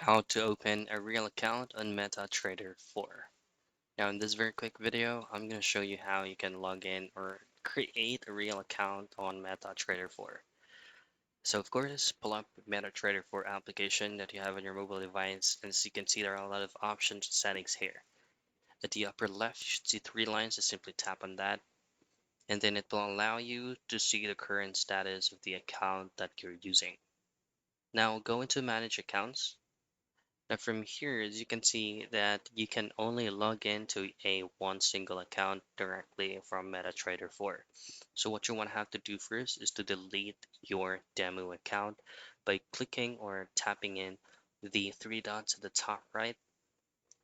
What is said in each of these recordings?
How to open a real account on Metatrader 4. Now in this very quick video, I'm going to show you how you can log in or create a real account on Metatrader 4. So of course, pull up Metatrader 4 application that you have on your mobile device, and as you can see, there are a lot of options and settings here. At the upper left, you should see three lines. Just simply tap on that, and then it will allow you to see the current status of the account that you're using. Now go into Manage Accounts. Now from here, as you can see that you can only log into a one single account directly from MetaTrader 4. So what you want to have to do first is to delete your demo account by clicking or tapping in the three dots at the top right,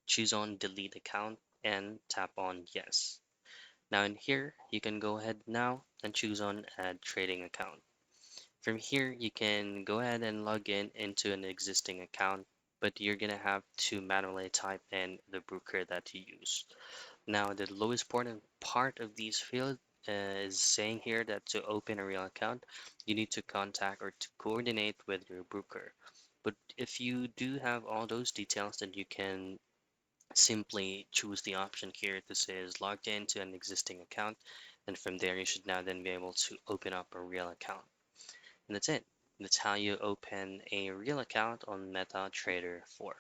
choose on delete account and tap on yes. Now in here, you can go ahead now and choose on add trading account. From here, you can go ahead and log in into an existing account, but you're gonna have to manually type in the broker that you use. Now, the lowest important part of these fields is saying here that to open a real account, you need to contact or to coordinate with your broker. But if you do have all those details, then you can simply choose the option here that says logged into an existing account, and from there you should now then be able to open up a real account. And that's it. That's how you open a real account on MetaTrader 4.